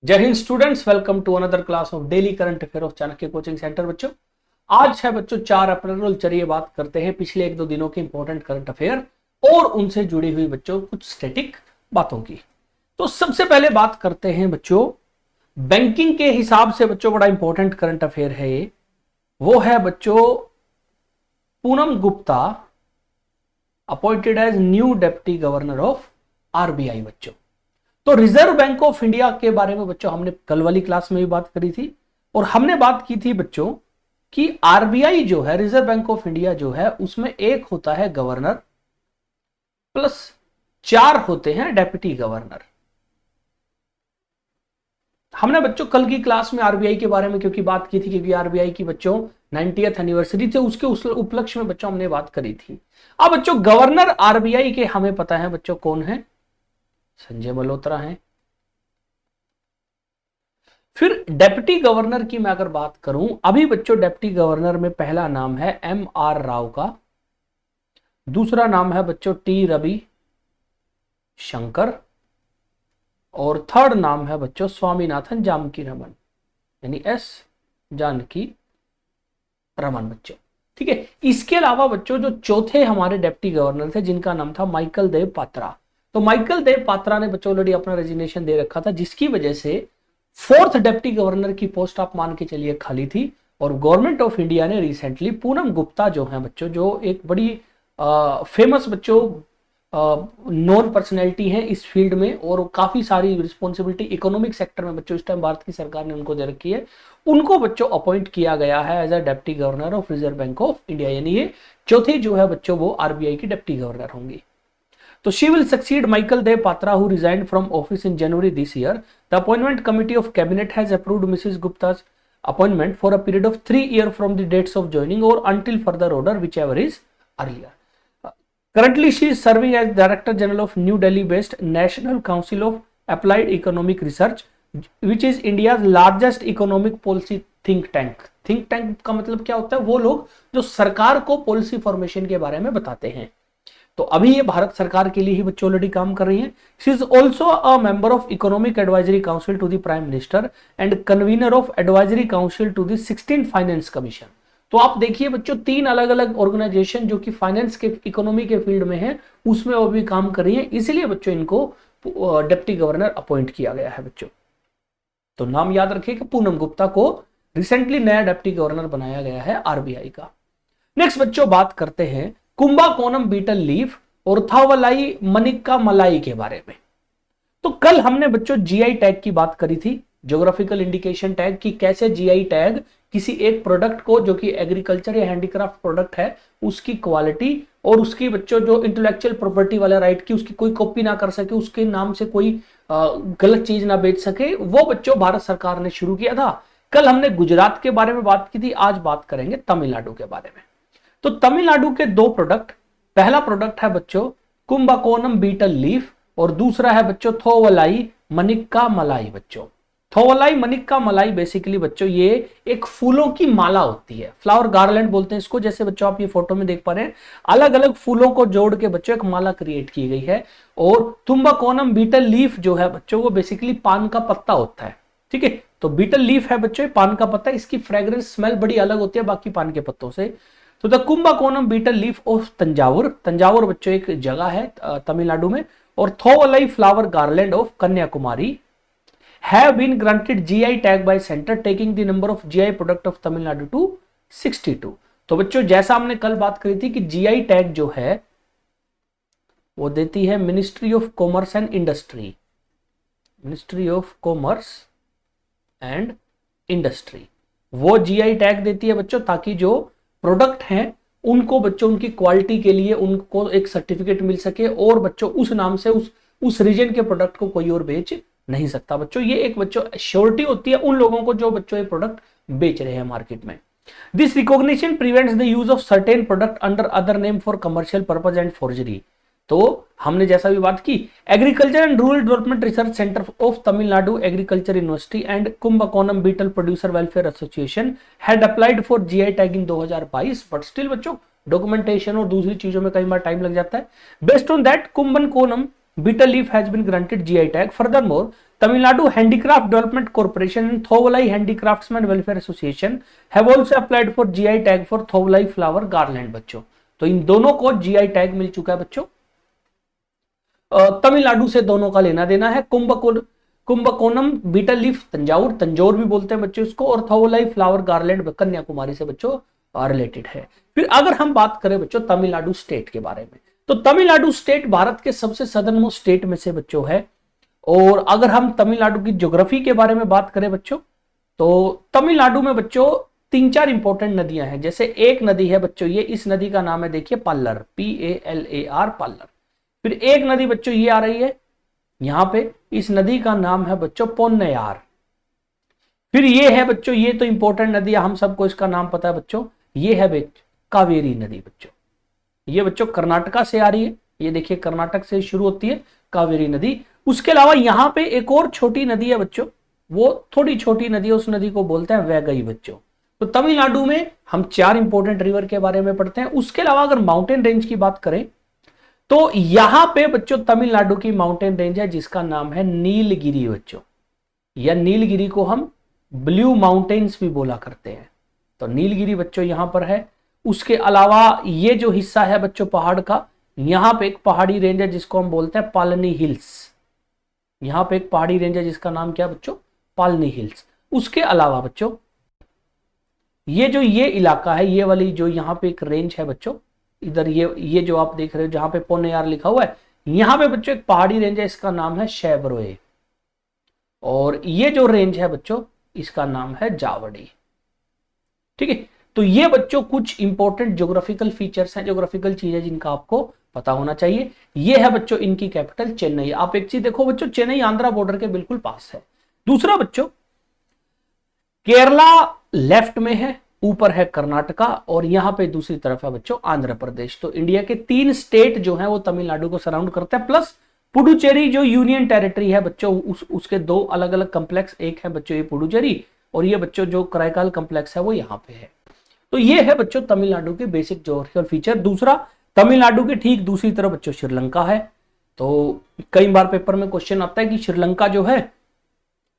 जय Hind students, welcome to another class of daily current affair of Chanakya coaching centre. बच्चों, आज है बच्चों 4 अप्रैल। चलिए बात करते हैं पिछले 1-2 दिनों के इंपॉर्टेंट करंट अफेयर और उनसे जुड़ी हुई बच्चों कुछ स्टैटिक बातों की। तो सबसे पहले बात करते हैं बच्चों बैंकिंग के हिसाब से। बच्चों बड़ा इंपॉर्टेंट करंट अफेयर है ये। वो है बच्चों Poonam Gupta appointed as new deputy governor of RBI. बच्चों, तो रिजर्व बैंक ऑफ इंडिया के बारे में बच्चों हमने कल वाली क्लास में भी बात करी थी और हमने बात की थी बच्चों कि आरबीआई जो है, रिजर्व बैंक ऑफ इंडिया जो है, उसमें एक होता है गवर्नर प्लस 4 होते हैं डेप्यूटी गवर्नर। हमने बच्चों कल की क्लास में आरबीआई के बारे में क्योंकि बात की थी, क्योंकि आरबीआई की बच्चों 90th एनिवर्सरी थे, उसके उस उपलक्ष्य में बच्चों हमने बात करी थी। अब बच्चों गवर्नर आरबीआई के हमें पता है बच्चों कौन है, संजय मल्होत्रा है। फिर डेप्यूटी गवर्नर की मैं अगर बात करूं, अभी बच्चों डेप्यूटी गवर्नर में पहला नाम है एम आर राव का, दूसरा नाम है बच्चों टी रवि शंकर और थर्ड नाम है बच्चों स्वामीनाथन जानकी रमन, यानी एस जानकी रमन। बच्चों ठीक है। इसके अलावा बच्चों जो चौथे हमारे डेप्टी गवर्नर थे जिनका नाम था माइकल देव पात्रा। तो माइकल देव पात्रा ने बच्चों ऑलरेडी अपना रेजिग्नेशन दे रखा था, जिसकी वजह से फोर्थ डेप्टी गवर्नर की पोस्ट आप मान के चलिए खाली थी और गवर्नमेंट ऑफ इंडिया ने रिसेंटली पूनम गुप्ता जो है बच्चों, जो एक बड़ी फेमस बच्चों नॉन पर्सनैलिटी है इस फील्ड में और काफी सारी रिस्पॉन्सिबिलिटी इकोनॉमिक सेक्टर में बच्चों इस टाइम भारत की सरकार ने उनको दे रखी है, उनको बच्चों अपॉइंट किया गया है as a deputy governor of reserve bank of India. यानी ये चौथी जो है बच्चों वो आरबीआई की डेप्टी गवर्नर होंगी। तो she will succeed Michael Dev Patra who resigned from office in January this year. The appointment committee of cabinet has approved Mrs. Gupta's appointment for a period of 3 years from the dates of joining or until further order, whichever is earlier. Currently, she is serving as Director General of New Delhi-based National Council of Applied Economic Research, which is India's largest economic policy think tank. Think tank का मतलब क्या होता है? वो लोग जो सरकार को पॉलिसी फॉर्मेशन के बारे में बताते हैं। तो अभी ये भारत सरकार के लिए ही बच्चों ऑलरेडी काम कर रही हैं। She is also a member of economic advisory council to the prime minister and convener of advisory council to the 16 finance commission. तो आप देखिए बच्चों 3 अलग अलग ऑर्गेनाइजेशन जो कि फाइनेंस के इकोनॉमी के फील्ड में है उसमें वो भी काम कर रही है, इसीलिए बच्चों इनको डिप्टी गवर्नर अपॉइंट किया गया है। बच्चों तो नाम याद रखिए कि पूनम गुप्ता को रिसेंटली नया डिप्टी गवर्नर बनाया गया है आरबीआई का। नेक्स्ट बच्चों बात करते हैं कुंभाकोनम बीटल लीफ और थावलाई मनिक्का मलाई के बारे में। तो कल हमने बच्चों जीआई टैग की बात करी थी, ज्योग्राफिकल इंडिकेशन टैग की, कैसे जीआई टैग किसी एक प्रोडक्ट को जो कि एग्रीकल्चर या हैंडीक्राफ्ट प्रोडक्ट है उसकी क्वालिटी और उसकी बच्चों जो इंटेलेक्चुअल प्रॉपर्टी वाला राइट की उसकी कोई कॉपी ना कर सके, उसके नाम से कोई गलत चीज ना बेच सके, वो बच्चों भारत सरकार ने शुरू किया था। कल हमने गुजरात के बारे में बात की थी, आज बात करेंगे तमिलनाडु के बारे में। तो तमिलनाडु के 2 प्रोडक्ट, पहला प्रोडक्ट है बच्चों कुंभाकोनम बीटल लीफ और दूसरा है बच्चों थोवलाई मनिक्का मलाई। बच्चों थोवलाई मनिक्का मलाई बेसिकली बच्चों ये एक फूलों की माला होती है, फ्लावर गार्लैंड बोलते हैं इसको। जैसे बच्चों आप ये फोटो में देख पा रहे हैं, अलग अलग फूलों को जोड़ के बच्चों एक माला क्रिएट की गई है। और तुम्बाकोनम बीटल लीफ जो है बच्चों वो बेसिकली पान का पत्ता होता है। ठीक है, तो बीटल लीफ है बच्चों पान का पत्ता, इसकी फ्रेग्रेंस स्मेल बड़ी अलग होती है बाकी पान के पत्तों से। तो the Kumbakonam betel leaf of Thanjavur, Thanjavur बच्चों एक जगह है तमिलनाडु में, और Thovalai flower garland of Kanyakumari have been granted GI tag by center, taking the number of GI product of Tamil Nadu to 62। तो बच्चों जैसा हमने कल बात करी थी कि जीआई टैग जो है वो देती है ministry of commerce and industry, ministry of commerce and industry वो जीआई टैग देती है बच्चों, ताकि जो प्रोडक्ट हैं उनको बच्चों उनकी क्वालिटी के लिए उनको एक सर्टिफिकेट मिल सके और बच्चों उस नाम से उस रीजन के प्रोडक्ट को कोई और बेच नहीं सकता। बच्चों ये एक बच्चों श्योरिटी होती है उन लोगों को जो बच्चों ये प्रोडक्ट बेच रहे हैं मार्केट में। This recognition prevents the use of certain product under other name for commercial purpose and forgery. तो हमने जैसा भी बात की, agriculture and rural development research centre of Tamil Nadu agriculture university and Kumbakonam betel producer welfare association had applied for GI tag in 2022, but still बच्चों documentation और दूसरी चीजों में कई बार टाइम लग जाता है। Based on that Kumbakonam bitter leaf has been granted GI tag. Furthermore, Tamil Nadu Handicraft Development Corporation and Thovalai Handicraftsman Welfare Association have also applied for GI tag for Thovalai flower garland बच्चों। तो इन दोनों को GI tag मिल चुका है बच्चों। तमिलनाडु से दोनों का लेना देना है। कुंभकोनम बीटल लीफ तंजाउर, तंजौर भी बोलते हैं बच्चों इसको, और थोवलाई फ्लावर गार्लैंड कन्याकुमारी से बच्चों रिलेटेड है। फिर अगर हम बात करें बच्चों तमिलनाडु स्टेट के बारे में, तो तमिलनाडु स्टेट भारत के सबसे सदर्न मोस्ट स्टेट में से बच्चों है। और अगर हम तमिलनाडु की ज्योग्राफी के बारे में बात करें बच्चों, तो तमिलनाडु में बच्चों 3-4 इंपॉर्टेंट नदियां हैं। जैसे एक नदी है बच्चों, ये इस नदी का नाम है देखिए पल्लर, PALAR पल्लर। फिर एक नदी बच्चों ये आ रही है यहां पे, इस नदी का नाम है बच्चों पोन्नयार। फिर ये है बच्चों, ये तो इंपॉर्टेंट नदी है, हम सबको इसका नाम पता है बच्चों, ये है कावेरी नदी बच्चों। ये बच्चों कर्नाटका से आ रही है, ये देखिए कर्नाटक से शुरू होती है कावेरी नदी। उसके अलावा यहां पे एक और छोटी नदी है बच्चों, वो थोड़ी छोटी नदी है, उस नदी को बोलते हैं वैगई बच्चों। तो तमिलनाडु में हम 4 इंपॉर्टेंट रिवर के बारे में पढ़ते हैं। उसके अलावा अगर माउंटेन रेंज की बात करें, तो यहां पे बच्चों तमिलनाडु की माउंटेन रेंज है जिसका नाम है नीलगिरी बच्चों, या नीलगिरी को हम ब्लू माउंटेन्स भी बोला करते हैं। तो नीलगिरी बच्चों यहां पर है। उसके अलावा ये जो हिस्सा है बच्चों पहाड़ का, यहां पे एक पहाड़ी रेंज है जिसको हम बोलते हैं पालनी हिल्स। यहां पे एक पहाड़ी रेंज है जिसका नाम क्या बच्चों, पालनी हिल्स। उसके अलावा बच्चों ये इलाका है, ये वाली जो यहां पे एक रेंज है बच्चों, इधर ये जो आप देख रहे हो जहां पे पोन्नयार लिखा हुआ है, यहां पे बच्चों एक पहाड़ी रेंज है, इसका नाम है शेवरोए। और ये जो रेंज है बच्चों इसका नाम है जावड़ी। ठीक है, तो ये बच्चों कुछ इंपॉर्टेंट ज्योग्राफिकल फीचर्स हैं, ज्योग्राफिकल चीजें जिनका आपको पता होना चाहिए। ये है बच्चों इनकी कैपिटल चेन्नई। आप एक चीज देखो बच्चों, चेन्नई आंध्रा बॉर्डर के बिल्कुल पास है। दूसरा बच्चों, केरला लेफ्ट में है, ऊपर है कर्नाटका, और यहां पे दूसरी तरफ है बच्चों आंध्र प्रदेश। तो इंडिया के 3 स्टेट जो हैं वो तमिलनाडु को सराउंड करते हैं, प्लस पुडुचेरी जो यूनियन टेरिटरी है बच्चों, उसके 2 अलग अलग कम्प्लेक्स, एक है बच्चों ये पुडुचेरी, और ये बच्चों जो कराईकाल कम्प्लेक्स है वो यहां पे है। तो ये है बच्चों तमिलनाडु के बेसिक ज्योग्राफिकल फीचर। दूसरा, तमिलनाडु के ठीक दूसरी तरफ बच्चों श्रीलंका है। तो कई बार पेपर में क्वेश्चन आता है कि श्रीलंका जो है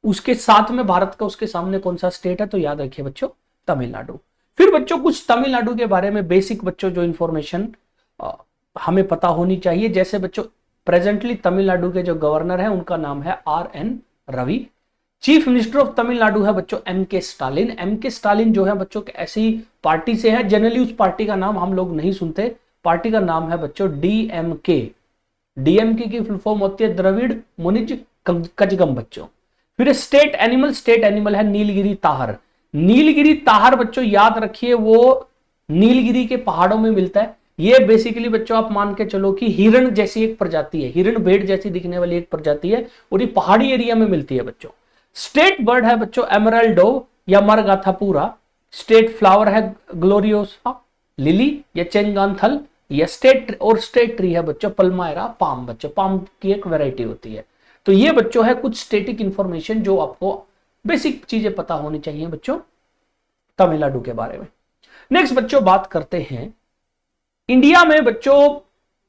उसके साथ में भारत का उसके सामने कौन सा स्टेट है, तो याद रखिए बच्चों तमिलनाडु। फिर बच्चों कुछ तमिलनाडु के बारे में बेसिक बच्चों जो इंफॉर्मेशन हमें पता होनी चाहिए। जैसे बच्चों प्रेजेंटली तमिलनाडु के जो गवर्नर है उनका नाम है RN Ravi. Chief minister of Tamil Nadu है बच्चों MK स्टालिन। MK स्टालिन जो है बच्चों ऐसी पार्टी से है, जनरली उस पार्टी का नाम हम लोग नहीं सुनते, पार्टी का नाम है बच्चों DMK। DMK की फुल फॉर्म होती है द्रविड़ मुनिज कजगम बच्चों। फिर स्टेट एनिमल है नीलगिरी ताहर। नीलगिरी ताहर बच्चों याद रखिए वो नीलगिरी के पहाड़ों में मिलता है। ये बेसिकली बच्चों आप मान के चलो कि हिरण जैसी एक प्रजाति है, हिरण भेड़ जैसी दिखने वाली एक प्रजाति है, और ये पहाड़ी एरिया में मिलती है बच्चों। स्टेट बर्ड है बच्चों एमराल्डो या मरगाथापुरा। स्टेट फ्लावर है ग्लोरियोसा लिली या चेंगांथल, या स्टेट ट्री है बच्चों पल्मायरा पाम बच्चों, पाम की एक वैरायटी होती है। तो ये बच्चों है कुछ स्टेटिक इंफॉर्मेशन जो आपको बेसिक चीजें पता होनी चाहिए बच्चों तमिलनाडु के बारे में। नेक्स्ट बच्चों बात करते हैं इंडिया में बच्चों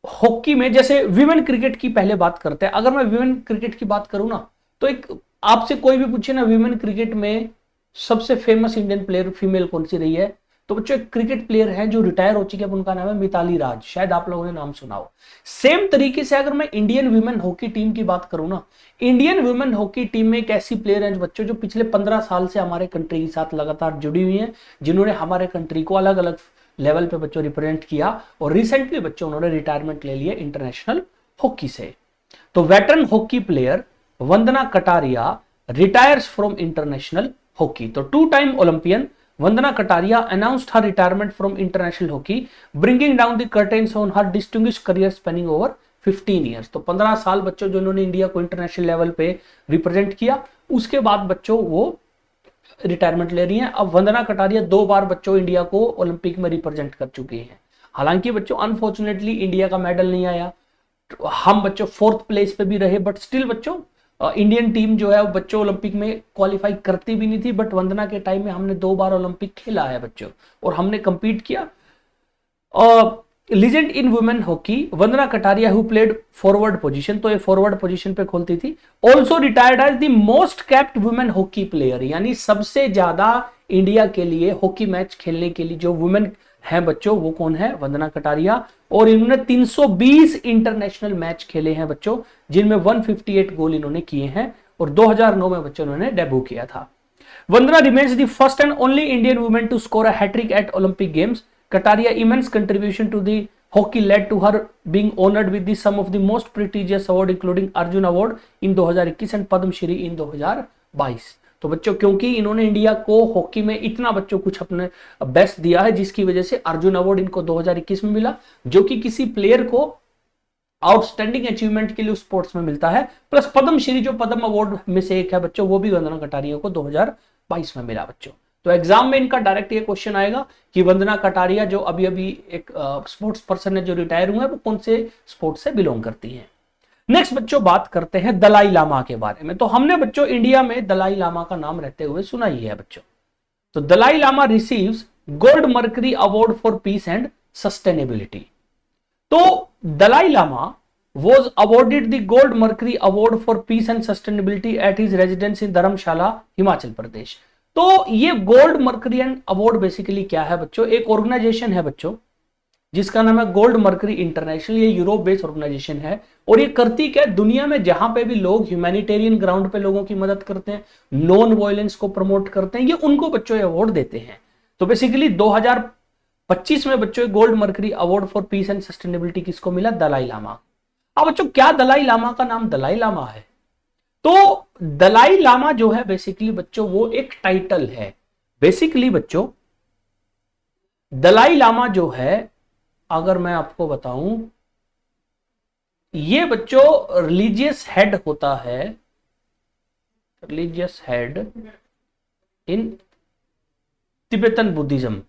हॉकी में, जैसे विमेन क्रिकेट की पहले बात करते हैं। अगर मैं विमेन क्रिकेट की बात करूं ना, तो एक आपसे कोई भी पूछे ना विमेन क्रिकेट में सबसे फेमस इंडियन प्लेयर फीमेल कौन सी रही है, तो बच्चों एक क्रिकेट प्लेयर है जो रिटायर हो चुकी है, उनका नाम है मिताली राज। शायद आप लोगों ने नाम सुना हो। सेम तरीके से अगर मैं इंडियन वुमेन हॉकी टीम की बात करूं ना, इंडियन वुमेन हॉकी टीम में एक ऐसी प्लेयर है बच्चों जो पिछले 15 साल से हमारे कंट्री के साथ लगातार जुड़ी हुई है, जिन्होंने हमारे कंट्री को अलग अलग लेवल पे बच्चों रिप्रेजेंट किया, और रिसेंटली बच्चों उन्होंने रिटायरमेंट ले लिया इंटरनेशनल हॉकी से। तो veteran hockey player Vandana Kataria retires from international hockey. तो 2 time Olympian Vandana Kataria announced her retirement from international hockey, bringing down the curtains on her distinguished career spanning over 15 years। तो 15 साल बच्चों जो उन्होंने इंडिया को international level पे represent किया, उसके बाद बच्चों वो रिटायरमेंट ले रही हैं। अब वंदना कटारिया 2 बार बच्चों इंडिया को ओलंपिक में रिप्रेजेंट कर चुकी हैं। हालांकि बच्चों अनफॉर्चुनेटली इंडिया का मेडल नहीं आया, हम बच्चों 4th प्लेस पे भी रहे, बट स्टिल बच्चों इंडियन टीम जो है वो बच्चों ओलंपिक में क्वालिफाई करती भी नहीं थी। बट वंदना के टाइम में हमने 2 बार ओलंपिक खेला है बच्चों, और हमने कंपीट किया। Legend in women hockey Vandana Kataria who played forward position, तो ये फॉरवर्ड पोजीशन पे खोलती थी। Also retired as the most capped women hockey player, यानी सबसे ज्यादा इंडिया के लिए हॉकी मैच खेलने के लिए जो वुमेन है बच्चों, वो कौन है? वंदना कटारिया। और इन्होंने 320 इंटरनेशनल मैच खेले हैं बच्चों, जिनमें 158 गोल इन्होंने किए हैं, और 2009 में बच्चों इन्होंने डेब्यू किया था। Vandana remains the first and only Indian women to score a hattrick at Olympic games. Kataria immense contribution to the hockey led to her being honored with the some of the most prestigious award including Arjun Award in 2021 and Padma Shri in 2022। तो बच्चों क्योंकि इन्होंने India को hockey में इतना बच्चों कुछ अपने बेस्ट दिया है, जिसकी वजह से अर्जुन अवार्ड इनको 2021 में मिला, जो कि किसी प्लेयर को आउटस्टैंडिंग अचीवमेंट के लिए स्पोर्ट्स में मिलता है। प्लस पद्म श्री जो पद्म अवार्ड में से एक है बच्चों, वो भी वंदना कटारिया को 2022 में मिला बच्चों। तो एग्जाम में इनका डायरेक्ट ये क्वेश्चन आएगा कि वंदना कटारिया जो अभी अभी एक स्पोर्ट्स पर्सन है जो रिटायर हुए हैं, वो कौन से स्पोर्ट्स से बिलोंग करती हैं। नेक्स्ट बच्चों बात करते हैं दलाई लामा के बारे में। तो हमने बच्चों इंडिया में दलाई लामा का नाम रहते हुए सुना ही है बच्चों। तो Dalai Lama receives gold mercury award for peace and sustainability. तो Dalai Lama was awarded the gold mercury award for peace and sustainability at his residence in धर्मशाला हिमाचल प्रदेश। तो ये गोल्ड मर्करी अवार्ड बेसिकली क्या है बच्चों? एक ऑर्गेनाइजेशन है बच्चों जिसका नाम है गोल्ड मर्करी इंटरनेशनल। ये यूरोप बेस्ड ऑर्गेनाइजेशन है, और ये करती क्या? दुनिया में जहां पे भी लोग ह्यूमैनिटेरियन ग्राउंड पे लोगों की मदद करते हैं, नॉन वायलेंस को प्रमोट करते हैं, ये उनको बच्चों ये अवार्ड देते हैं। तो बेसिकली 2025 में बच्चों gold mercury award for peace and sustainability किसको मिला? दलाई लामा। अब बच्चों क्या दलाई लामा का नाम दलाई लामा है? तो दलाई लामा जो है बेसिकली बच्चों वो एक टाइटल है। बेसिकली बच्चों दलाई लामा जो है, अगर मैं आपको बताऊं, ये बच्चों रिलीजियस हेड होता है, religious head in Tibetan Buddhism.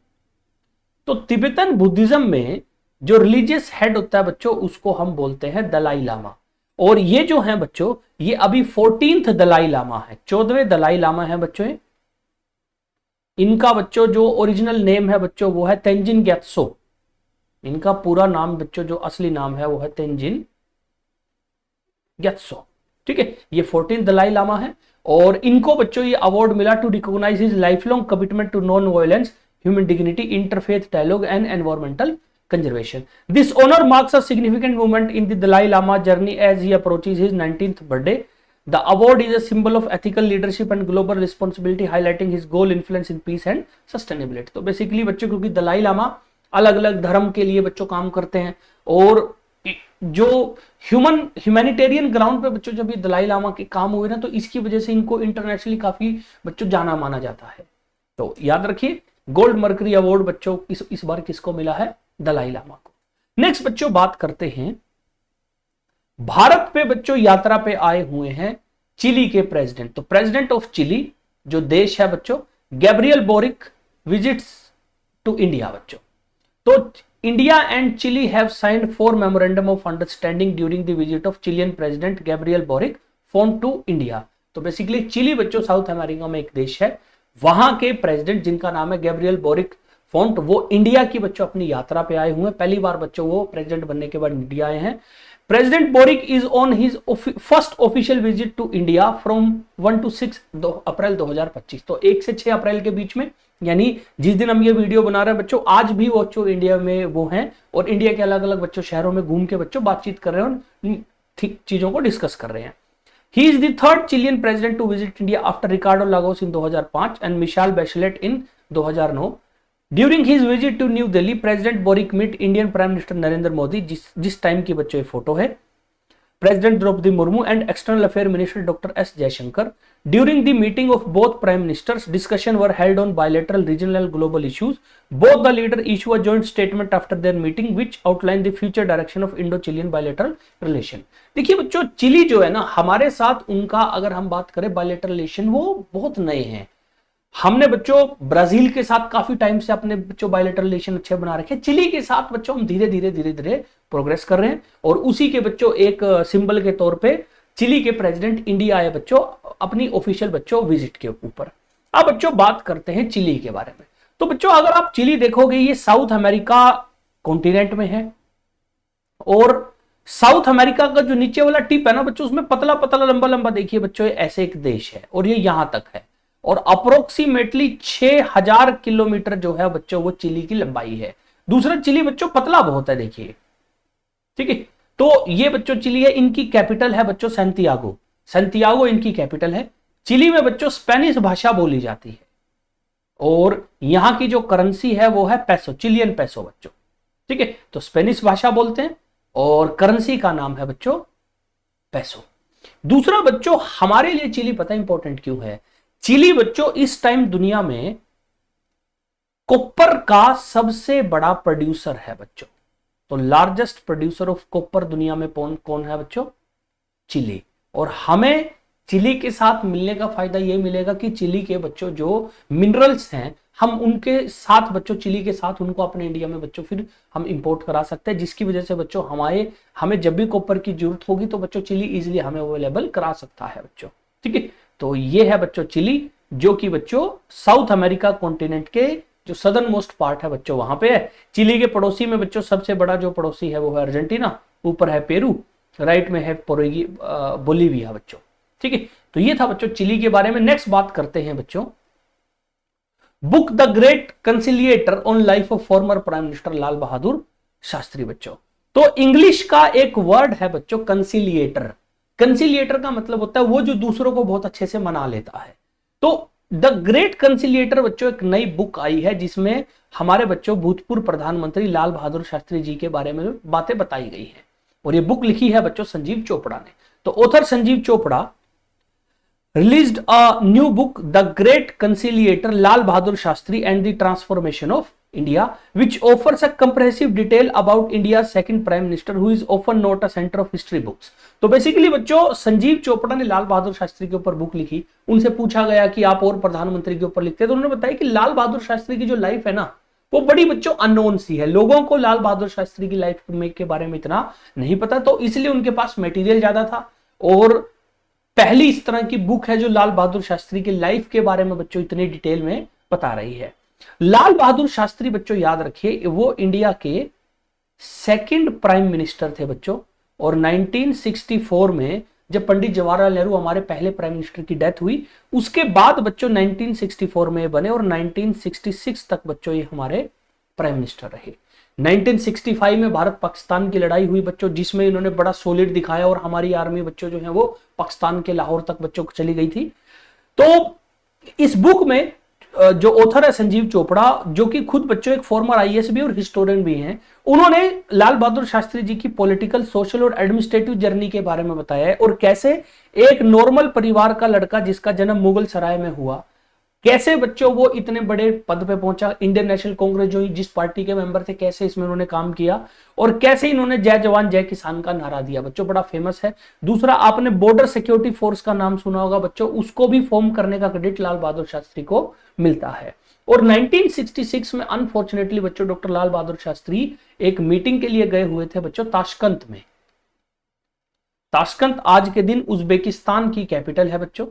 तो तिब्बतन बुद्धिज्म में जो रिलीजियस हेड होता है बच्चों, उसको हम बोलते हैं दलाई लामा। और ये जो है बच्चों, ये अभी 14th दलाई लामा है, 14वें दलाई लामा है बच्चों। इनका बच्चों जो ओरिजिनल नेम है बच्चों वो है तेंजिन ग्यात्सो। इनका पूरा नाम बच्चों जो असली नाम है वो है तेंजिन ग्यात्सो। ठीक है, ये 14th दलाई लामा है, और इनको बच्चों ये अवार्ड मिला to recognise his life long commitment to non violence, human dignity, interfaith dialogue and environmental conservation. This honor marks a significant moment in the Dalai Lama journey as he approaches his 19th birthday. The award is a symbol of ethical leadership and global responsibility, highlighting his goal influence in peace and sustainability. तो basically बच्चों क्योंकि दलाई लामा अलग अलग धर्म के लिए बच्चों काम करते हैं, और जो ह्यूमैनिटेरियन ग्राउंड पे बच्चों जब ये दलाई लामा के काम हुए ना, तो इसकी वजह से इनको इंटरनेशनली काफी बच्चों जाना माना जाता है। तो याद रखिए गोल्ड मर्करी अवार्ड बच्चों इस बार किसको मिला है? दलाई लामा को। नेक्स्ट बच्चों बात करते हैं, भारत पे बच्चों यात्रा पे आए हुए हैं चिली के प्रेसिडेंट। तो प्रेसिडेंट ऑफ चिली जो देश है बच्चों, Gabriel Boric visits to India बच्चों। तो India and Chile have signed 4 memorandum of understanding during the visit of Chilean president Gabriel Boric फोन टू इंडिया। तो बेसिकली चिली बच्चों साउथ अमेरिका में एक देश है, वहां के प्रेसिडेंट जिनका नाम है गैब्रियल बोरिक फोंट, वो इंडिया की बच्चों अपनी यात्रा पे आए हुए हैं। पहली बार बच्चों वो प्रेसिडेंट बनने के बाद इंडिया आए हैं। President Boric is on his first official visit to India from 1 to 6 April 2025। तो 1 से 6 अप्रैल के बीच में, यानी जिस दिन हम ये वीडियो बना रहे हैं बच्चों, आज भी वो बच्चों इंडिया में वो हैं, और इंडिया के अलग अलग बच्चों शहरों में घूम के बच्चों बातचीत कर रहे हैं, चीजों को डिस्कस कर रहे हैं। He is the third Chilean president to visit India after Ricardo Lagos in 2005 and Michelle Bachelet in 2009. During his visit to New Delhi, President Boric met Indian Prime Minister Narendra Modi, जिस time की बच्चों ये photo है, President Draupadi Murmu and External Affairs Minister Dr. S. Jaishankar. During the meeting of both Prime Ministers, discussion were held on bilateral, regional and global issues. Both the leaders issue a joint statement after their meeting, which outlined the future direction of Indo-Chilean bilateral relation. देखिए बच्चों, chilli जो है ना, हमारे साथ उनका अगर हम बात करें बायलैटरल रिलेशन, वो बहुत नए हैं। हमने बच्चों ब्राजील के साथ काफी टाइम से अपने बच्चों बायलैटरल रिलेशन अच्छे बना रखे, चिली के साथ बच्चों हम धीरे धीरे प्रोग्रेस कर रहे हैं, और उसी के बच्चों एक सिंबल के तौर पे चिली के प्रेसिडेंट इंडिया आए बच्चों अपनी ऑफिशियल बच्चों विजिट के ऊपर। अब बच्चों बात करते हैं चिली के बारे में। तो बच्चों अगर आप चिली देखोगे, ये साउथ अमेरिका कॉन्टिनेंट में है। और साउथ अमेरिका का जो नीचे वाला टिप है ना बच्चों, उसमें पतला पतला लंबा लंबा देखिए बच्चों, ऐसे एक देश है और ये यहां तक है। और अप्रोक्सीमेटली 6000 किलोमीटर जो है बच्चों वो चिली की लंबाई है। दूसरा चिली बच्चों पतला बहुत है देखिए, ठीक है। तो ये बच्चों चिली है, इनकी कैपिटल है बच्चों सैंटियागो। सैंटियागो इनकी कैपिटल है। चिली में बच्चों स्पेनिश भाषा बोली जाती है और यहां की जो करेंसी है वो है पैसो, चिलियन पैसो बच्चों, ठीक है। तो स्पेनिश भाषा बोलते हैं और करेंसी का नाम है बच्चों पैसो। दूसरा बच्चों हमारे लिए चिली पता इंपॉर्टेंट क्यों है? चिली बच्चों इस टाइम दुनिया में कॉपर का सबसे बड़ा प्रोड्यूसर है बच्चों। तो लार्जेस्ट प्रोड्यूसर ऑफ कॉपर दुनिया में कौन कौन है बच्चों? चिली। और हमें चिली के साथ मिलने का फायदा ये मिलेगा कि चिली के बच्चों जो मिनरल्स हैं हम उनके साथ बच्चों, चिली के साथ उनको अपने इंडिया में बच्चों फिर हम इंपोर्ट करा सकते हैं, जिसकी वजह से बच्चों हमें जब भी कॉपर की जरूरत होगी तो बच्चों चिली इजीली हमें अवेलेबल करा सकता है बच्चों, ठीक है। तो ये है बच्चों चिली, जो कि बच्चों साउथ अमेरिका कॉन्टिनेंट के जो सदर्न मोस्ट पार्ट है बच्चों वहां पे है। चिली के पड़ोसी में बच्चों सबसे बड़ा जो पड़ोसी है वो है अर्जेंटीना, ऊपर है पेरू, राइट में है बोलीविया बच्चों, ठीक है। तो ये था बच्चों चिली के बारे में। नेक्स्ट बात करते हैं बच्चों book the great conciliator on life of former prime minister Lal Bahadur Shastri बच्चों। तो इंग्लिश का एक वर्ड है बच्चों कंसिलिएटर। कंसिलिएटर का मतलब होता है वो जो दूसरों को बहुत अच्छे से मना लेता है। तो द ग्रेट कंसिलिएटर बच्चों एक नई बुक आई है जिसमें हमारे बच्चों भूतपूर्व प्रधानमंत्री लाल बहादुर शास्त्री जी के बारे में बातें बताई गई हैं और ये बुक लिखी है बच्चों संजीव चोपड़ा ने। तो author Sanjeev Chopra released a new book, The Great Conciliator, Lal Bahadur Shastri and the Transformation of India, which offers a comprehensive detail about India's second Prime Minister, who is often not a center of history books. तो basically बच्चों संजीव चोपड़ा ने लाल बहादुर शास्त्री के ऊपर book लिखी। उनसे पूछा गया कि आप और प्रधानमंत्री के ऊपर लिखते हैं, तो उन्होंने बताया कि लाल बहादुर शास्त्री की जो लाइफ है ना वो बड़ी बच्चों अननोन सी है। लोगों को लाल बहादुर शास्त्री की लाइफ के बारे में इतना नहीं पता, तो इसलिए उनके पास मटेरियल ज्यादा था और पहली इस तरह की बुक है जो लाल बहादुर शास्त्री की लाइफ के बारे में बच्चों इतनी डिटेल में बता रही है। लाल बहादुर शास्त्री बच्चों याद रखिए वो इंडिया के सेकंड प्राइम मिनिस्टर थे बच्चों। और 1964 में जब पंडित जवाहरलाल नेहरू हमारे पहले प्राइम मिनिस्टर की डेथ हुई उसके बाद बच्चों 1964 में बने और 1966 तक बच्चों ये हमारे प्राइम मिनिस्टर रहे। 1965 में भारत पाकिस्तान की लड़ाई हुई बच्चों, जिसमें इन्होंने बड़ा सॉलिड दिखाया और हमारी आर्मी बच्चों जो है वो पाकिस्तान के लाहौर तक बच्चों चली गई थी। तो इस बुक में जो ऑथर है संजीव चोपड़ा, जो कि खुद बच्चों एक फॉर्मर आईएएस भी और हिस्टोरियन भी हैं, उन्होंने लाल बहादुर शास्त्री जी की पॉलिटिकल, सोशल और एडमिनिस्ट्रेटिव जर्नी के बारे में बताया है और कैसे एक नॉर्मल परिवार का लड़का जिसका जन्म मुगल सराय में हुआ, कैसे बच्चों वो इतने बड़े पद पे पहुंचा। इंडियन नेशनल कांग्रेस जो जिस पार्टी के मेंबर थे, कैसे इसमें उन्होंने काम किया और कैसे इन्होंने जय जवान जय किसान का नारा दिया बच्चों, बड़ा फेमस है। दूसरा, आपने बॉर्डर सिक्योरिटी फोर्स का नाम सुना होगा बच्चों, उसको भी फॉर्म करने का क्रेडिट लाल बहादुर शास्त्री को मिलता है। और 1966 में अनफॉर्चुनेटली बच्चों डॉक्टर लाल बहादुर शास्त्री एक मीटिंग के लिए गए हुए थे बच्चों ताशकंद में। ताशकंद आज के दिन उज्बेकिस्तान की कैपिटल है बच्चों।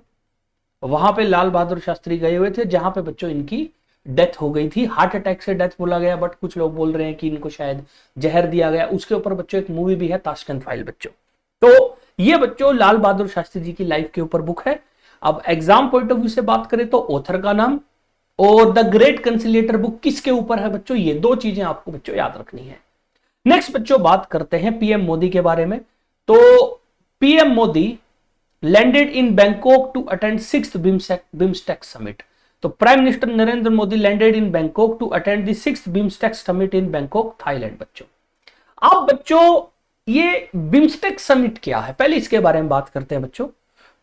वहां पे लाल बहादुर शास्त्री गए हुए थे जहां पे बच्चों इनकी डेथ हो गई थी। हार्ट अटैक से डेथ बोला गया, बट कुछ लोग बोल रहे हैं कि इनको शायद जहर दिया गया। उसके ऊपर बच्चों एक मूवी भी है ताशकंद फाइल बच्चों। तो ये बच्चों लाल बहादुर शास्त्री जी की लाइफ के ऊपर बुक है। अब एग्जाम पॉइंट ऑफ व्यू से बात करें तो ऑथर का नाम और द ग्रेट कंसिलिएटर बुक किसके ऊपर है बच्चों, ये दो चीजें आपको बच्चों याद रखनी है। नेक्स्ट बच्चों बात करते हैं पीएम मोदी के बारे में। तो PM Modi landed in Bangkok to attend 6th BIMSTEC summit. तो prime minister Narendra Modi landed in Bangkok to attend the 6th BIMSTEC summit in Bangkok, Thailand बच्चों। अब बच्चों ये बिम्स्टेक समिट क्या है, पहले इसके बारे में बात करते हैं बच्चों।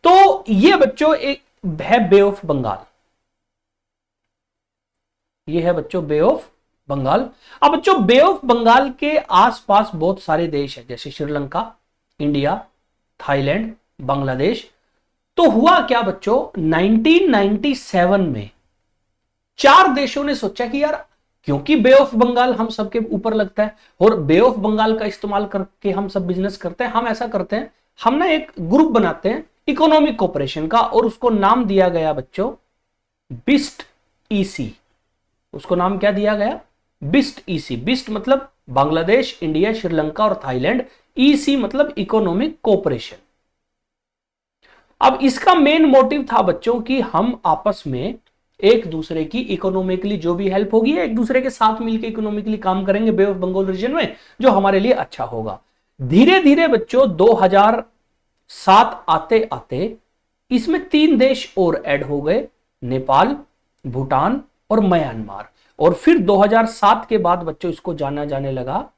तो ये बच्चों एक है बे ऑफ बंगाल, ये है बच्चों बे ऑफ बंगाल। अब बच्चों बे ऑफ बंगाल के आसपास बहुत सारे देश हैं, जैसे श्रीलंका, इंडिया, थाईलैंड, बांग्लादेश। तो हुआ क्या बच्चों, 1997 में 4 देशों ने सोचा कि यार क्योंकि बे ऑफ बंगाल हम सबके ऊपर लगता है और बे ऑफ बंगाल का इस्तेमाल करके हम सब बिजनेस करते हैं, हम ऐसा करते हैं, हम ना एक ग्रुप बनाते हैं इकोनॉमिक कोऑपरेशन का और उसको नाम दिया गया बच्चों बिस्ट ईसी। उसको नाम क्या दिया गया, बिस्ट ईसी, बिस्ट मतलब बांग्लादेश, इंडिया, श्रीलंका और थाईलैंड, ईसी मतलब इकोनॉमिक कोऑपरेशन। अब इसका मेन मोटिव था बच्चों कि हम आपस में एक दूसरे की इकोनॉमिकली जो भी हेल्प होगी, एक दूसरे के साथ मिलकर इकोनॉमिकली काम करेंगे बे ऑफ बंगाल रीजन में, जो हमारे लिए अच्छा होगा। धीरे धीरे बच्चों 2007 आते आते इसमें 3 देश और ऐड हो गए, नेपाल, भूटान और म्यांमार। और फिर 2007 के बाद बच्चों इसको जाना जाने लगा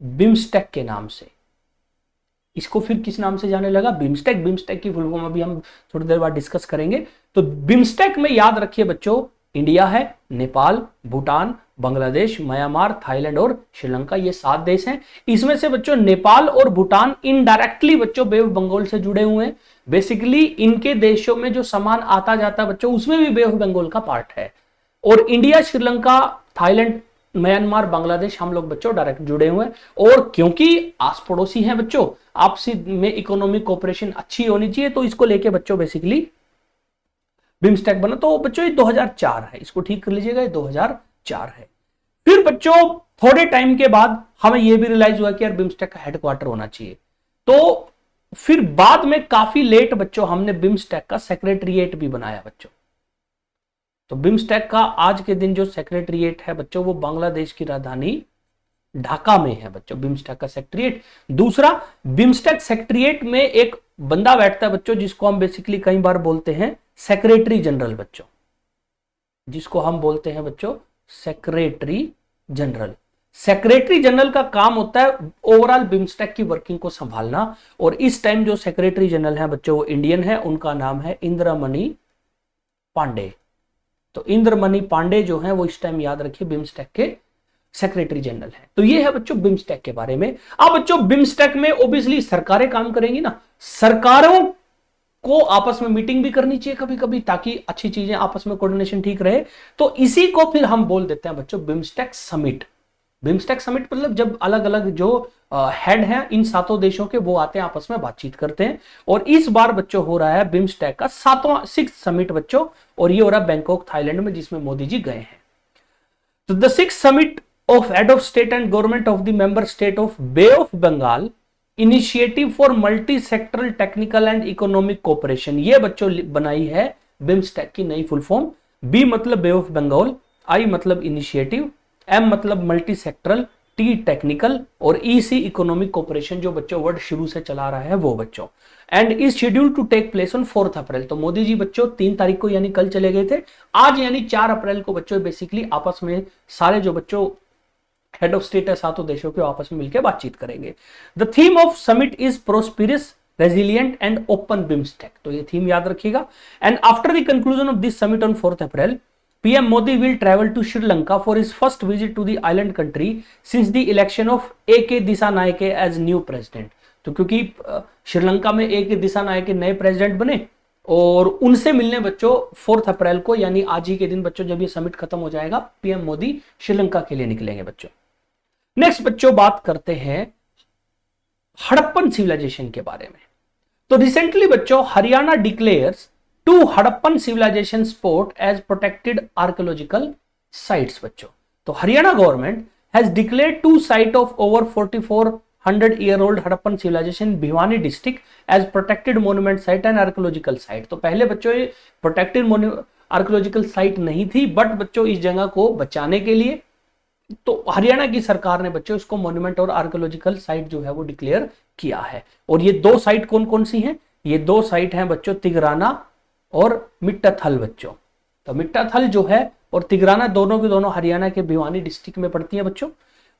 बिम्स्टेक के नाम से। इसको फिर किस नाम से जाने लगा? बिम्स्टेक। बिम्स्टेक की फुल फॉर्म अभी हम थोड़ी देर बाद डिस्कस करेंगे। तो बिम्स्टेक में याद रखिए बच्चों, इंडिया है, नेपाल, भूटान, बांग्लादेश, म्यांमार, थाईलैंड और श्रीलंका, ये 7 देश हैं। इसमें से बच्चों नेपाल और भूटान इनडायरेक्टली बच्चों बे ऑफ बंगाल से जुड़े हुए हैं। बेसिकली इनके देशों में जो सामान आता जाता है बच्चों, उसमें भी बे ऑफ बंगाल का पार्ट है। और India, Sri Lanka, Thailand, Myanmar, Bangladesh, हम लोग बच्चों डायरेक्ट जुड़े हुए हैं। और क्योंकि आस पड़ोसी हैं बच्चों, आपसी में इकोनॉमिक कोऑपरेशन अच्छी होनी चाहिए, तो इसको लेके बच्चों बेसिकली बिम्स्टेक बना। तो बच्चों ये 2004 है, इसको ठीक कर लीजिएगा, ये 2004 है। फिर बच्चों थोड़े टाइम के बाद हमें यह भी रियलाइज हुआ कि यार बिम्स्टेक का हेडक्वार्टर होना चाहिए। तो फिर बाद में काफी लेट बच्चों हमने बिम्स्टेक का सेक्रेटरीट भी बनाया बच्चों। तो बिम्स्टेक का आज के दिन जो सेक्रेटरीट है बच्चों, वो बांग्लादेश की राजधानी ढाका में है बच्चों, बिम्स्टेक का सेक्रेटरीट। दूसरा, बिम्स्टेक सेक्रेटरीट में एक बंदा बैठता है बच्चों, जिसको हम बेसिकली कई बार बोलते हैं सेक्रेटरी जनरल बच्चों, जिसको हम बोलते हैं बच्चों सेक्रेटरी जनरल। सेक्रेटरी जनरल का काम होता है ओवरऑल बिम्स्टेक की वर्किंग को संभालना। और इस टाइम जो सेक्रेटरी जनरल है बच्चों, वो इंडियन है, उनका नाम है इंद्रमणि पांडे। तो इंद्रमणि पांडे जो है वो इस टाइम याद रखिए बिम्स्टेक के सेक्रेटरी जनरल है। तो ये है बच्चों बिम्स्टेक के बारे में। अब बच्चों बिम्स्टेक में ओबियसली सरकारें काम करेंगी ना, सरकारों को आपस में मीटिंग भी करनी चाहिए कभी कभी, ताकि अच्छी चीजें आपस में कोऑर्डिनेशन ठीक रहे। तो इसी को फिर हम बोल देते हैं बच्चों बिम्स्टेक समिट। बिम्स्टेक समिट मतलब जब अलग अलग जो हेड हैं इन 7 देशों के, वो आते हैं आपस में बातचीत करते हैं। और इस बार बच्चों हो रहा है बिम्स्टेक का 7वां 6th समिट बच्चों, और ये हो रहा है बैंकॉक थाईलैंड में, जिसमें मोदी जी गए हैं। तो the 6th summit of head of state and government of the member state of Bay of Bengal initiative for multi-sectoral technical and economic cooperation, ये बच्चों बनाई है बिम्स्टेक की नई फुल फॉर्म। बी मतलब बे ऑफ बंगाल, आई मतलब इनिशिएटिव, एम मतलब multi sectoral, T technical और ई सी इकोनॉमिक कोऑपरेशन, जो बच्चों वर्ड शुरू से चला रहा है वो बच्चों। And is schedule to take place on 4 April. तो मोदी जी बच्चों 3 तारीख को यानी कल चले गए थे, आज यानी 4 अप्रैल को बच्चों बेसिकली आपस में सारे जो बच्चों हेड ऑफ स्टेट है 7 देशों के आपस में मिलकर बातचीत करेंगे। The theme of summit is prosperous, resilient and open BIMSTEC. तो ये थीम याद रखिएगा। And after the conclusion of this summit on 4 April, PM Modi will travel to Sri Lanka for his first visit to the island country since the election of AK Dissanayake as new president। तो क्योंकि श्रीलंका में AK Dissanayake नए president बने, और उनसे मिलने बच्चों 4 अप्रैल को यानी आज ही के दिन बच्चों, जब ये समिट खत्म हो जाएगा, PM मोदी श्रीलंका के लिए निकलेंगे बच्चों। नेक्स्ट बच्चों बात करते हैं हड़प्पन सिविलाइजेशन के बारे में। तो रिसेंटली बच्चों Haryana declares 2 Harappan civilisation spot as protected archaeological sites बच्चों। तो Haryana government has declared 2 site of over 4400 year old Harappan civilisation Bhiwani district as protected monument site and archaeological site. तो पहले बच्चों ये प्रोटेक्टेड आर्कियोलॉजिकल साइट नहीं थी, बट बच्चों इस जगह को बचाने के लिए तो हरियाणा की सरकार ने बच्चों इसको मॉन्यूमेंट और आर्कियोलॉजिकल साइट जो है वो डिक्लेयर किया है। और ये 2 साइट कौन कौन सी हैं? ये 2 साइट हैं बच्चों तिगराना और मिट्टाथल बच्चों। तो मिट्टाथल जो है और तिगराना दोनों की दोनों हरियाणा के भिवानी डिस्ट्रिक्ट में पड़ती हैं बच्चों।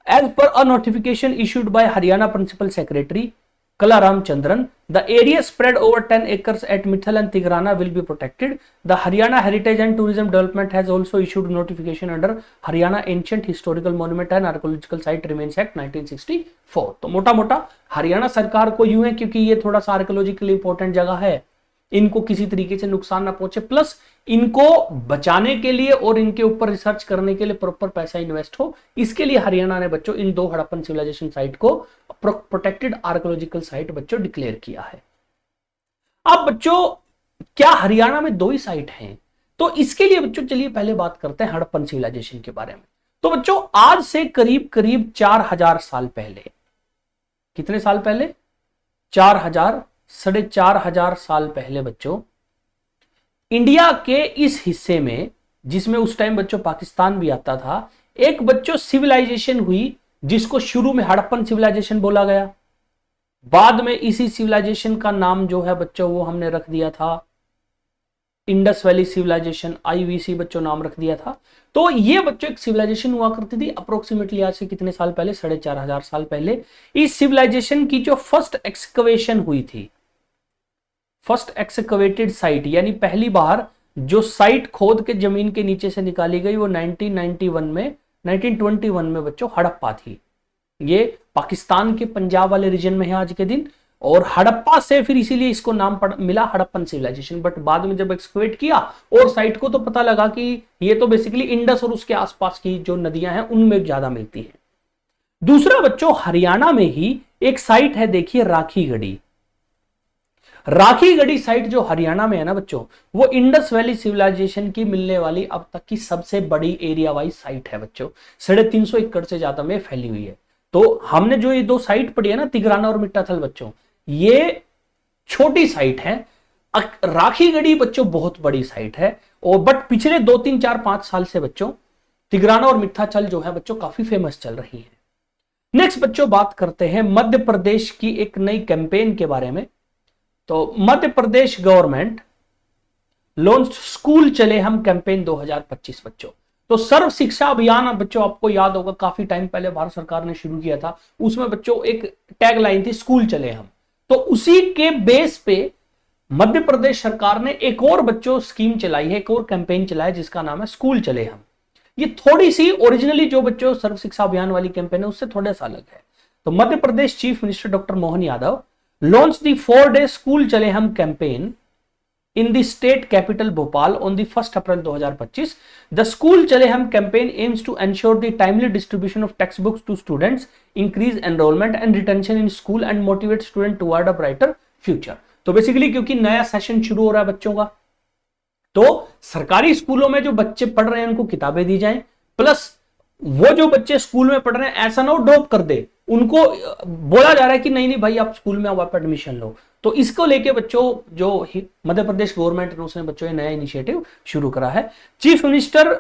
As per a notification issued by Haryana principal secretary Kalaram Chandran, the area spread over 10 acres at Mithal and Tigrana will be protected. The Haryana Heritage and Tourism Development has also issued notification under Haryana Ancient Historical Monument and Archaeological Site Remains Act 1964। तो मोटा मोटा हरियाणा सरकार को यूं है, क्योंकि ये थोड़ा सा आर्कियोलॉजिकली इंपॉर्टेंट जगह है, इनको किसी तरीके से नुकसान ना पहुंचे, प्लस इनको बचाने के लिए और इनके ऊपर रिसर्च करने के लिए प्रॉपर पैसा इन्वेस्ट हो, इसके लिए हरियाणा ने बच्चों इन 2 हड़प्पन सिविलाइजेशन साइट को प्रोटेक्टेड आर्कियोलॉजिकल साइट बच्चों डिक्लेयर किया है। अब बच्चों क्या हरियाणा में 2 ही साइट हैं? तो इसके लिए बच्चों चलिए पहले बात करते हैं हड़प्पन सिविलाइजेशन के बारे में। तो बच्चों आज से करीब करीब 4000 साल पहले, कितने साल पहले? 4000, 4500 साल पहले बच्चों इंडिया के इस हिस्से में, जिसमें उस टाइम बच्चों पाकिस्तान भी आता था, एक बच्चों सिविलाइजेशन हुई जिसको शुरू में हड़प्पन सिविलाइजेशन बोला गया। बाद में इसी सिविलाइजेशन का नाम जो है बच्चों वो हमने रख दिया था इंडस वैली सिविलाइजेशन, आईवीसी बच्चों नाम रख दिया था। तो ये बच्चों एक सिविलाइजेशन हुआ करती थी अप्रोक्सीमेटली आज से कितने साल पहले? 4500 साल पहले। इस सिविलाइजेशन की जो फर्स्ट एक्सकवेशन हुई थी, फर्स्ट एक्सकवेटेड साइट, यानी पहली बार जो साइट खोद के जमीन के नीचे से निकाली गई, वो 1921 में बच्चों हड़प्पा थी। ये पाकिस्तान के पंजाब वाले रीजन में है आज के दिन, और हड़प्पा से फिर इसीलिए इसको नाम मिला हड़प्पन सिविलाइजेशन। बट बाद में जब एक्सकवेट किया और साइट को, तो पता लगा कि ये तो बेसिकली इंडस और उसके आसपास की जो नदियां हैं उनमें ज्यादा मिलती है। दूसरा बच्चों हरियाणा में ही एक साइट है, देखिए राखी गढ़ी। राखी गढ़ी साइट जो हरियाणा में है ना बच्चों, वो इंडस वैली सिविलाइजेशन की मिलने वाली अब तक की सबसे बड़ी एरिया वाइज साइट है बच्चों। 350 एकड़ से ज्यादा में फैली हुई है। तो हमने जो ये दो साइट पढ़ी है ना, तिगराना और मिट्टाथल बच्चों, ये छोटी साइट है। राखी गढ़ी बच्चों बहुत बड़ी साइट है, और बट पिछले 2-3-4-5 साल से बच्चों तिगराना और मिट्टाथल जो है बच्चों काफी फेमस चल रही है। नेक्स्ट बच्चों बात करते हैं मध्य प्रदेश की एक नई कैंपेन के बारे में। तो मध्य प्रदेश government launch school Chale Hum campaign 2025 बच्चों। तो सर्व शिक्षा अभियान बच्चों आपको याद होगा काफी टाइम पहले भारत सरकार ने शुरू किया था। उसमें बच्चों एक टैग लाइन थी स्कूल चले हम। तो उसी के बेस पे मध्य प्रदेश सरकार ने एक और बच्चों स्कीम चलाई है, एक और कैंपेन चलाया जिसका नाम है स्कूल चले हम। ये थोड़ी सी ओरिजिनली जो बच्चों सर्व शिक्षा अभियान वाली कैंपेन है उससे थोड़ा सा अलग है। तो Madhya Pradesh chief minister doctor Mohan Yadav launch the 4-day school Chale Hum campaign in the state capital Bhopal on the 1st April 2025. The School Chale Hum campaign aims to ensure the timely distribution of textbooks to students, increase enrollment and retention in school and motivate students toward a brighter future. तो basically क्योंकि नया session शुरू हो रहा है बच्चों का, तो सरकारी स्कूलों में जो बच्चे पढ़ रहे हैं उनको किताबें दी जाएं, प्लस वो जो बच्चे स्कूल में पढ़ रहे हैं ऐसा ना हो ड्रॉप कर दे, उनको बोला जा रहा है कि नहीं नहीं भाई आप स्कूल में आप एडमिशन लो। तो इसको लेके बच्चों जो मध्य प्रदेश गवर्नमेंट ने उसने बच्चों ये नया इनिशिएटिव शुरू करा है। Chief minister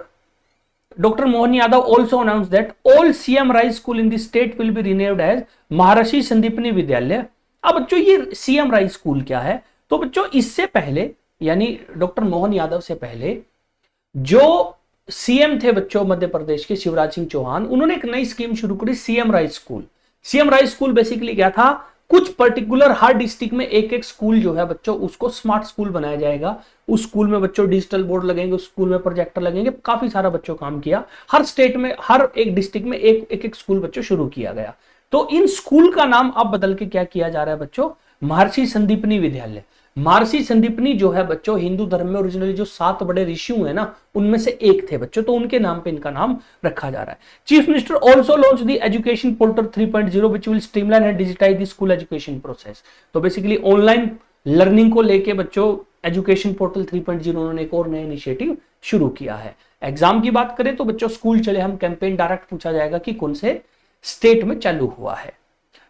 doctor Mohan Yadav also announce that all CM rise school in the state will be renamed as Maharshi Sandipani विद्यालय। अब बच्चों ये सीएम राइज स्कूल क्या है? तो बच्चों इससे पहले यानी डॉक्टर मोहन यादव से पहले जो सीएम थे बच्चों मध्य प्रदेश के शिवराज सिंह चौहान, उन्होंने एक नई स्कीम शुरू करी CM rise school. CM rise school basically क्या था, कुछ पर्टिकुलर हर डिस्ट्रिक्ट में एक एक स्कूल जो है बच्चों उसको स्मार्ट स्कूल बनाया जाएगा। उस स्कूल में बच्चों डिजिटल बोर्ड लगेंगे, उस स्कूल में प्रोजेक्टर लगेंगे, काफी सारा बच्चों काम किया। हर स्टेट में हर एक डिस्ट्रिक्ट में एक एक स्कूल बच्चों शुरू किया गया। तो इन स्कूल का नाम अब बदल के क्या किया जा रहा है बच्चों? महर्षि संदीपनी विद्यालय। महर्षि संदीपनी जो है बच्चों हिंदू धर्म में ओरिजिनली जो 7 बड़े ऋषि है ना उनमें से एक थे बच्चों, तो उनके नाम पे इनका नाम रखा जा रहा है। Chief minister also launch the education portal 3.0 which will streamline and digitise the school education process. तो बेसिकली ऑनलाइन लर्निंग को लेके बच्चों एजुकेशन पोर्टल 3.0 उन्होंने एक और नया इनिशिएटिव शुरू किया है। एग्जाम की बात करें तो बच्चों school Chale Hum campaign direct पूछा जाएगा कि कौन से स्टेट में चालू हुआ है।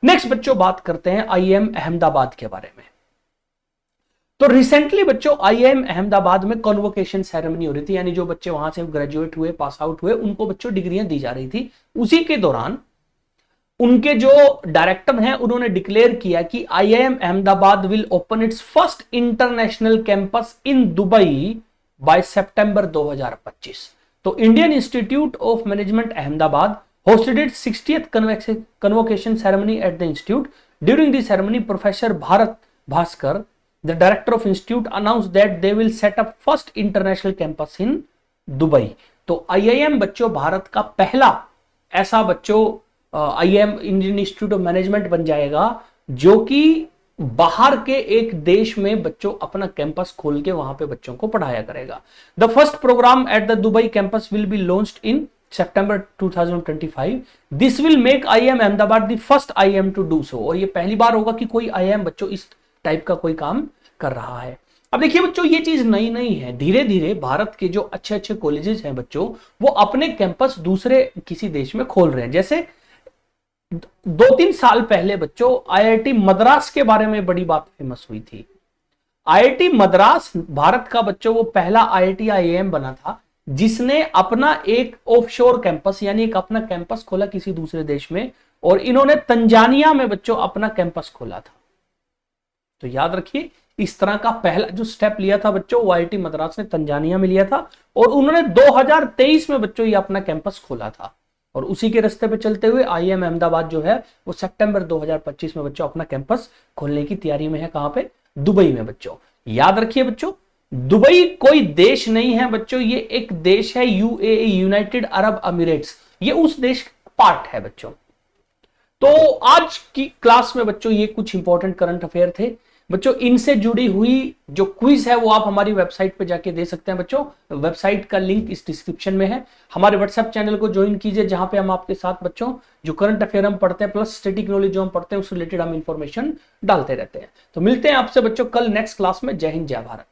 नेक्स्ट बच्चों बात करते हैं आईआईएम अहमदाबाद के बारे में। तो रिसेंटली बच्चों आईआईएम अहमदाबाद में कॉन्वोकेशन सेरेमनी हो रही थी, यानी जो बच्चे वहां से ग्रेजुएट हुए पास आउट हुए उनको बच्चों डिग्रियां दी जा रही थी। उसी के दौरान उनके जो डायरेक्टर हैं उन्होंने डिक्लेयर किया कि IIM Ahmedabad will open its first international campus in Dubai by September 2025। तो Indian institute of management Ahmedabad hosted its 60th convocation ceremony at the institute. During the ceremony, Professor Bharat Bhaskar, the director of institute, announced that they will set up first international campus in Dubai. तो IIM बच्चों भारत का पहला ऐसा बच्चों IIM Indian institute of management बन जाएगा जो कि बाहर के एक देश में बच्चों अपना कैंपस खोल के वहां पे बच्चों को पढ़ाया करेगा। The first programme at the Dubai campus will be launched in September 2025. This will make IIM Ahmedabad the first IIM to do so. और ये पहली बार होगा कि कोई IIM बच्चों इस टाइप का कोई काम कर रहा है। अब देखिए बच्चों, ये चीज नई नहीं है। धीरे धीरे भारत के जो अच्छे अच्छे कॉलेजेस हैं बच्चों, वो अपने कैंपस दूसरे किसी देश में खोल रहे हैं। जैसे 2-3 साल पहले बच्चों आईआईटी मद्रास के बारे में बड़ी बात फेमस हुई थी। आईआईटी मद्रास भारत का बच्चों वो पहला आईआईटी आईएम बना था जिसने अपना एक ऑफशोर कैंपस यानी एक अपना कैंपस खोला किसी दूसरे देश में, और इन्होंने तंजानिया में बच्चों अपना कैंपस खोला था। तो याद रखिए, इस तरह का पहला जो स्टेप लिया था बच्चों, वो आईआईटी मद्रास ने तंजानिया में लिया था, और उन्होंने 2023 में बच्चों ये अपना कैंपस खोला था। और उसी के रास्ते पे चलते हुए आईएम अहमदाबाद जो है वो सितंबर 2025 में बच्चों अपना कैंपस खोलने की तैयारी में है। कहां पे? दुबई में बच्चों। याद रखिए बच्चों, दुबई कोई देश नहीं है बच्चों, ये एक देश है, यूएई, यूनाइटेड अरब अमीरेट्स, ये उस देश पार्ट है बच्चों। तो आज की क्लास में बच्चों ये कुछ इंपॉर्टेंट करंट अफेयर थे बच्चों। इनसे जुड़ी हुई जो क्विज है वो आप हमारी वेबसाइट पे जाके दे सकते हैं बच्चों। वेबसाइट का लिंक इस डिस्क्रिप्शन में है। हमारे व्हाट्सएप चैनल को ज्वाइन कीजिए, जहां पे हम आपके साथ बच्चों जो करंट अफेयर हम पढ़ते हैं प्लस स्टैटिक नॉलेज जो हम पढ़ते हैं उससे रिलेटेड हम इंफॉर्मेशन डालते रहते हैं। तो मिलते हैं आपसे बच्चों कल नेक्स्ट क्लास में। जय हिंद, जय भारत।